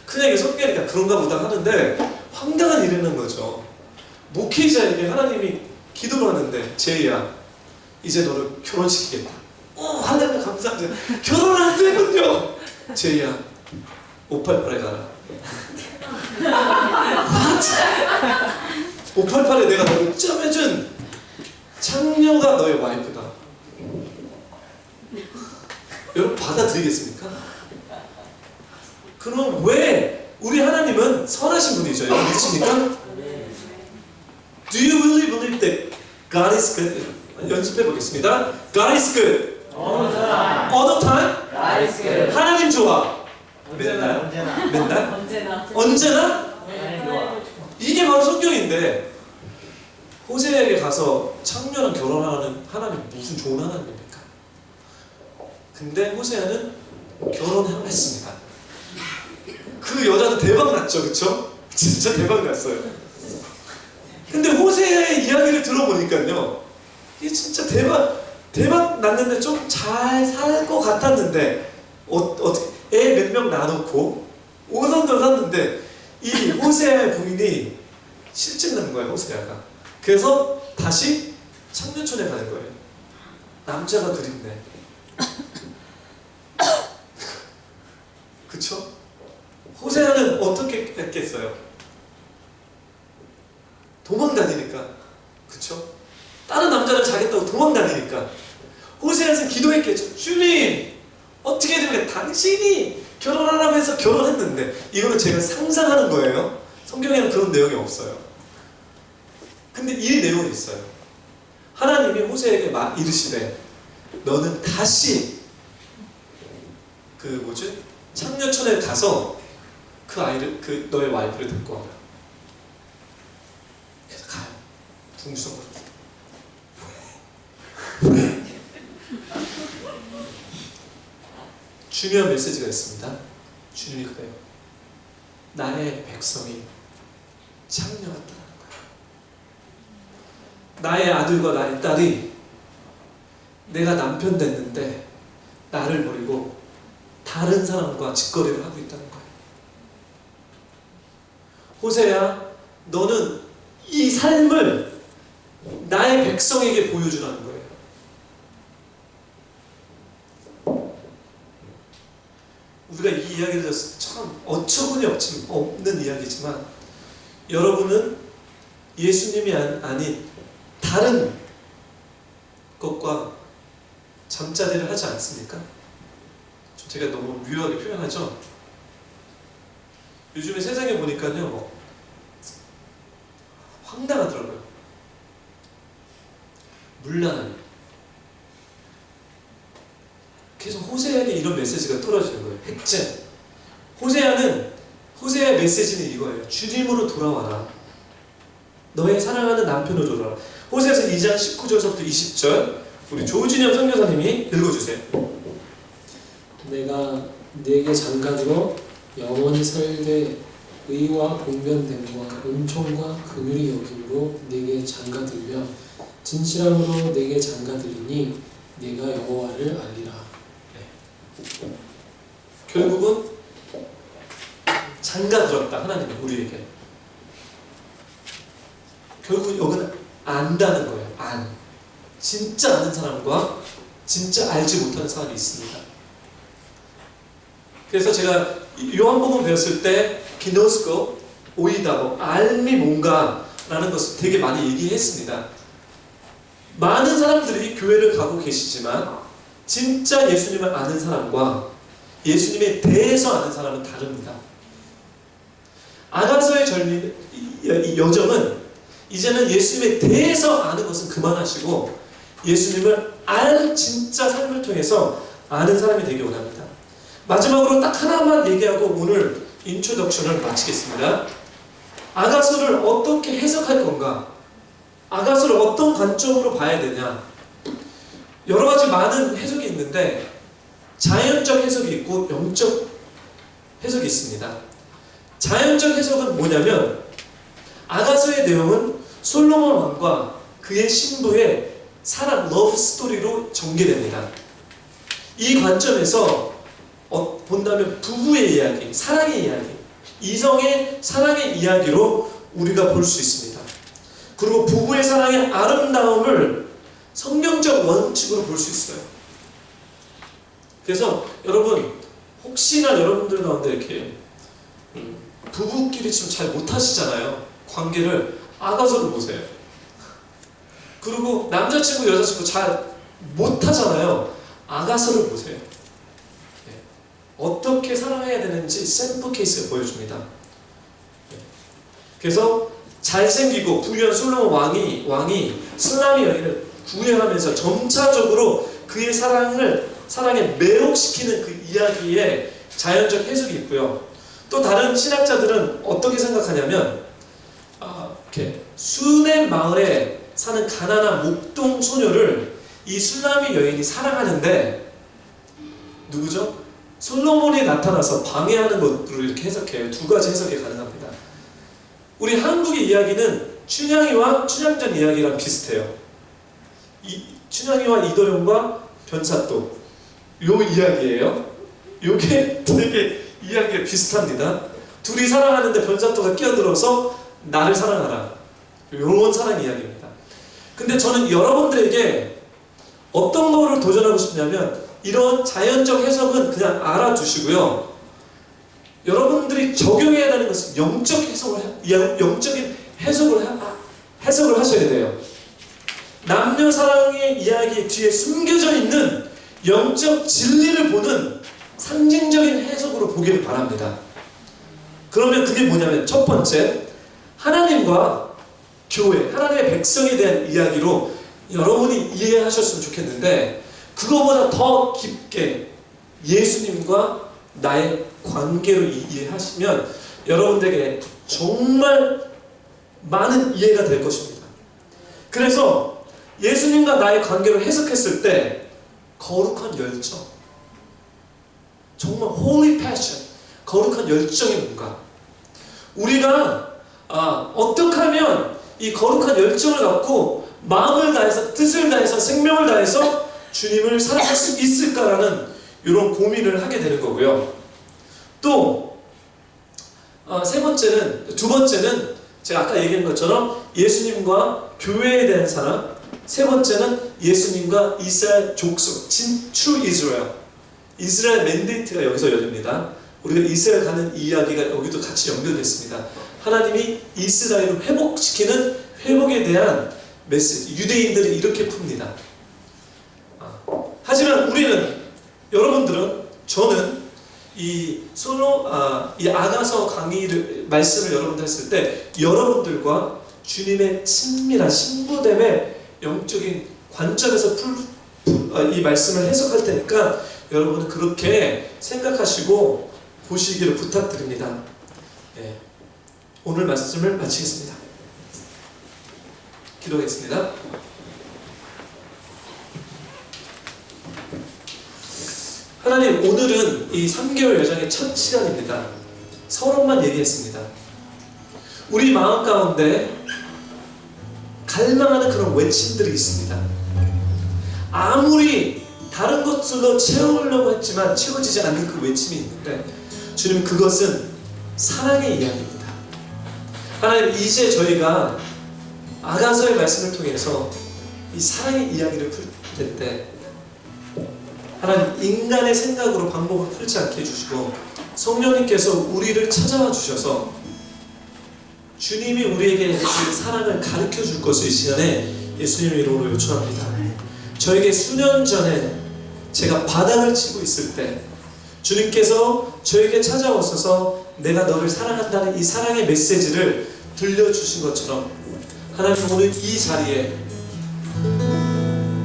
그냥 이게 성경이니까 그런가 보다 하는데 황당한 일이라는 거죠. 목회자에게 하나님이 기도를 하는데 제이야 이제 너를 결혼시키겠다. 하나님 감사합니다. 결혼할 때군요. 제이야 588에 가라. 588에 내가 너를 점해준 창녀가 너의 와이프다. 여러분 받아들이겠습니까? 그럼 왜 우리 하나님은 선하신 분이죠? 여러분 믿으십니까? Do you really believe that God is good? 연습해 보겠습니다. God is good. All the time. All the time? God is good. 하나님 좋아. 맨날? 언제나. 맨날? 언제나. 언제나? 하나님 좋아. 이게 바로 성경인데 호세에게 가서 창녀랑 결혼하는 하나님 무슨 좋은 하나님입니까? 근데 호세아는 결혼했습니다. 그 여자는 대박 났죠, 그쵸? 진짜 대박 났어요. 근데 호세아의 이야기를 들어보니까요, 이게 진짜 대박 났는데 좀 잘 살 것 같았는데 어떻게 애 몇 명 낳아놓고 오선도 샀는데 이 호세아의 부인이 실증난 거예요, 호세아가. 그래서 다시 창녀촌에 가는 거예요. 남자가 그립네. 그쵸? 호세아는 어떻게 했겠어요? 도망다니니까. 그쵸? 다른 남자를 자겠다고 도망다니니까. 호세아는 기도했겠죠. 주님! 어떻게 되면 당신이 결혼하라고 해서 결혼했는데, 이거는 제가 상상하는 거예요. 성경에는 그런 내용이 없어요. 근데 이 내용이 있어요. 하나님이 호세에게 이르시되 너는 다시 창녀촌에 가서 그 아이를, 너의 와이프를 데리고 와라. 그래서 가요. 둥수성으로. 왜? 중요한 메시지가 있습니다. 주님이 그래요. 나의 백성이 창녀 같다는 거예요. 나의 아들과 나의 딸이 내가 남편 됐는데 나를 버리고 다른 사람과 직거래를 하고 있다는 거예요. 호세야, 너는 이 삶을 나의 백성에게 보여주라는 거예요. 우리가 이 이야기를 들었을 때 참 어처구니 없는 이야기지만 여러분은 예수님이 아닌 다른 것과 잠자리를 하지 않습니까? 제가 너무 묘하게 표현하죠? 요즘에 세상에 보니까요, 황당하더라고요. 물란하니. 그래서 호세아에게 이런 메시지가 떨어지는 거예요. 핵쟁. 호세아의 메시지는 이거예요. 주님으로 돌아와라. 너의 사랑하는 남편으로 돌아와라. 호세아서 2장 19절부터 20절 우리 조진영 선교사님이 읽어주세요. 내가 네게 장가들어 영원히 살되 의와 봉변됨과 은총과 긍휼이 여김으로 네게 장가들며 진실함으로 네게 장가들이니 네가 여호와를 알리라. 결국은 장가들었다. 하나님이 우리에게. 결국 여기는 안다는 거예요. 진짜 아는 사람과 진짜 알지 못하는 사람이 있습니다. 그래서 제가 요한복음 배웠을 때 기노스코, 오이다고 알미 뭔가 라는 것을 되게 많이 얘기했습니다. 많은 사람들이 교회를 가고 계시지만 진짜 예수님을 아는 사람과 예수님에 대해서 아는 사람은 다릅니다. 아가서의 이 여정은 이제는 예수님에 대해서 아는 것은 그만하시고 예수님을 진짜 삶을 통해서 아는 사람이 되기 원합니다. 마지막으로 딱 하나만 얘기하고 오늘 인트로덕션을 마치겠습니다. 아가서를 어떻게 해석할 건가? 아가서를 어떤 관점으로 봐야 되냐? 여러 가지 많은 해석이 있는데 자연적 해석이 있고 영적 해석이 있습니다. 자연적 해석은 뭐냐면 아가서의 내용은 솔로몬 왕과 그의 신부의 사랑, 러브 스토리로 전개됩니다. 이 관점에서 본다면 부부의 이야기, 사랑의 이야기, 이성의 사랑의 이야기로 우리가 볼 수 있습니다. 그리고 부부의 사랑의 아름다움을 성경적 원칙으로 볼 수 있어요. 그래서 여러분 혹시나 여러분들 가운데 이렇게 부부끼리 지금 잘 못하시잖아요. 관계를 아가서로 보세요. 그리고 남자친구 여자친구 잘 못하잖아요. 아가서를 보세요. 네. 어떻게 사랑해야 되는지 샘플 케이스가 보여줍니다. 네. 그래서 잘생기고 부유한 솔로몬 왕이 슬라미 여인을 구애하면서 점차적으로 그의 사랑에 매혹시키는 그 이야기에 자연적 해석이 있고요. 또 다른 신학자들은 어떻게 생각하냐면 이렇게 수넴 마을에 사는 가난한 목동 소녀를 이 술라미 여인이 사랑하는데 누구죠? 솔로몬이 나타나서 방해하는 것으로 이렇게 해석해요. 두 가지 해석이 가능합니다. 우리 한국의 이야기는 춘향이와 춘향전 이야기랑 비슷해요. 춘향이와 이도령과 변사또 요 이야기예요. 요게 되게 이야기가 비슷합니다. 둘이 사랑하는데 변사또가 끼어들어서 나를 사랑하라. 요런 사랑 이야기입니다. 근데 저는 여러분들에게 어떤 거를 도전하고 싶냐면 이런 자연적 해석은 그냥 알아두시고요. 여러분들이 적용해야 되는 것은 영적인 해석을 하셔야 돼요. 남녀 사랑의 이야기 뒤에 숨겨져 있는 영적 진리를 보는 상징적인 해석으로 보기를 바랍니다. 그러면 그게 뭐냐면 첫 번째, 하나님과 교회, 하나님의 백성에 대한 이야기로 여러분이 이해하셨으면 좋겠는데 그거보다 더 깊게 예수님과 나의 관계로 이해하시면 여러분들에게 정말 많은 이해가 될 것입니다. 그래서 예수님과 나의 관계를 해석했을 때 거룩한 열정, 정말 holy passion, 거룩한 열정이 뭔가 우리가 어떻게 하면 이 거룩한 열정을 갖고 마음을 다해서 뜻을 다해서 생명을 다해서 주님을 사랑할 수 있을까라는 이런 고민을 하게 되는 거고요. 또 두 번째는 제가 아까 얘기한 것처럼 예수님과 교회에 대한 사랑, 세 번째는 예수님과 이스라엘 족속, true Israel, 이스라엘 맨데이트가 여기서 열립니다. 우리가 이스라엘 가는 이야기가 여기도 같이 연결됐습니다. 하나님이 이스라엘을 회복시키는 회복에 대한 메시지, 유대인들이 이렇게 풉니다. 하지만 여러분들은, 저는 이 아가서 강의를 말씀을 여러분들 했을 때 여러분들과 주님의 친밀한 신부됨의 영적인 관점에서 이 말씀을 해석할 테니까 여러분은 그렇게 생각하시고 보시기를 부탁드립니다. 네. 오늘 말씀을 마치겠습니다. 기도하겠습니다. 하나님, 오늘은 이 3개월 여정의 첫 시간입니다. 서론만 얘기했습니다. 우리 마음 가운데 갈망하는 그런 외침들이 있습니다. 아무리 다른 것들로 채우려고 했지만 채워지지 않는 그 외침이 있는데 주님, 그것은 사랑의 이야기입니다. 하나님, 이제 저희가 아가서의 말씀을 통해서 이 사랑의 이야기를 풀 때 하나님, 인간의 생각으로 방법을 풀지 않게 해주시고 성령님께서 우리를 찾아와 주셔서 주님이 우리에게 그 사랑을 가르쳐 줄 것을 이 시간에 예수님의 이름으로 요청합니다. 저에게 수년 전에 제가 바닥을 치고 있을 때 주님께서 저에게 찾아오셔서 내가 너를 사랑한다는 이 사랑의 메시지를 들려주신 것처럼 하나님, 오늘 이 자리에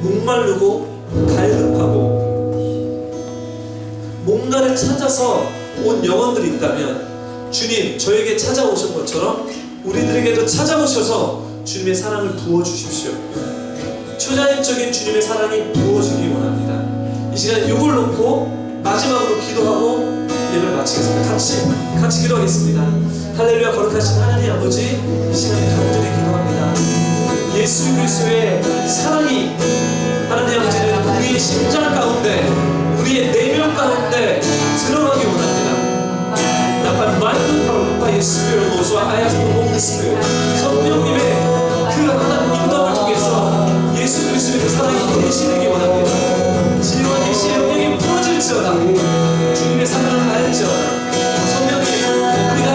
목마르고 갈급하고 뭔가를 찾아서 온 영혼들이 있다면 주님, 저에게 찾아오신 것처럼 우리들에게도 찾아오셔서 주님의 사랑을 부어주십시오. 초자연적인 주님의 사랑이 부어지기 원합니다. 이 시간 이걸 놓고 마지막으로 기도하고 예배를 마치겠습니다. 같이 기도하겠습니다. 할렐루야. 거룩하신 하나님 아버지, 이 시간에 간절히 기도합니다. 예수 그리스도의 사랑이 하나님 아버지는 우리의 심장 가운데, 우리의 내면 가운데 들어가기 원합니다. Not by might nor by His Spirit, also I ask the Holy Spirit. 성령님의 그 하나님 인도를 통해서 예수 그리스도의 그 사랑이 계시되기 원합니다. 지혜와 계시의 영역이 부어질지어다. 주님의 사랑을 알지어다. 성령님, 우리가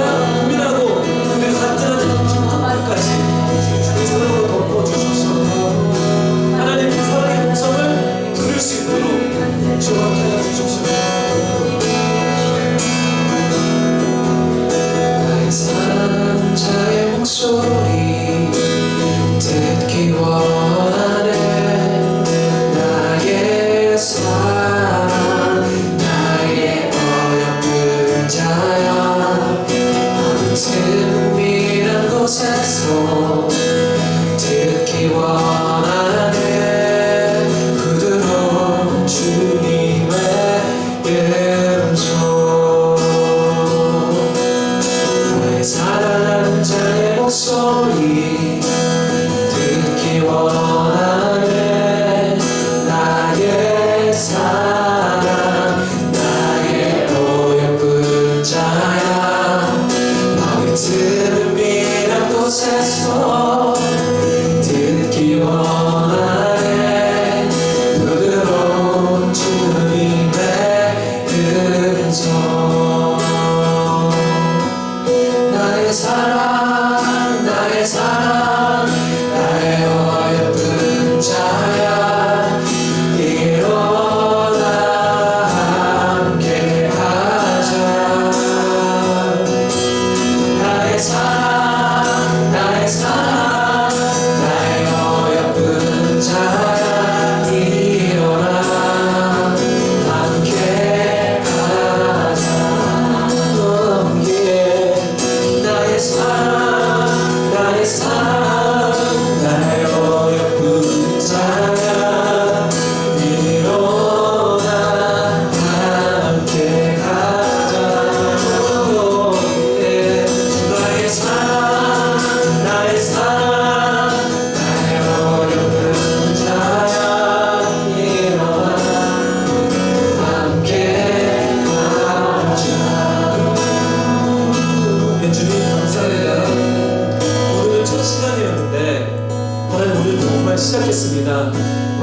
정말 시작했습니다.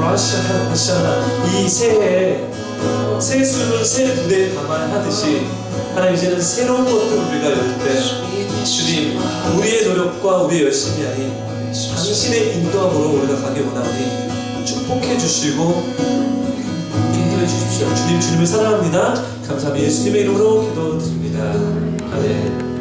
라샤 하샤나 이 새해에 새 술을 새 부대에 담아야 하듯이 하나님 이제는 새로운 것들을 우리가 열 때 주님 우리의 노력과 우리의 열심이 아닌 당신의 인도함으로 우리가 가기 원하오니 축복해 주시고 인도해 주십시오. 주님 주님을 사랑합니다. 감사합니다. 예수님의 이름으로 기도드립니다. 아멘.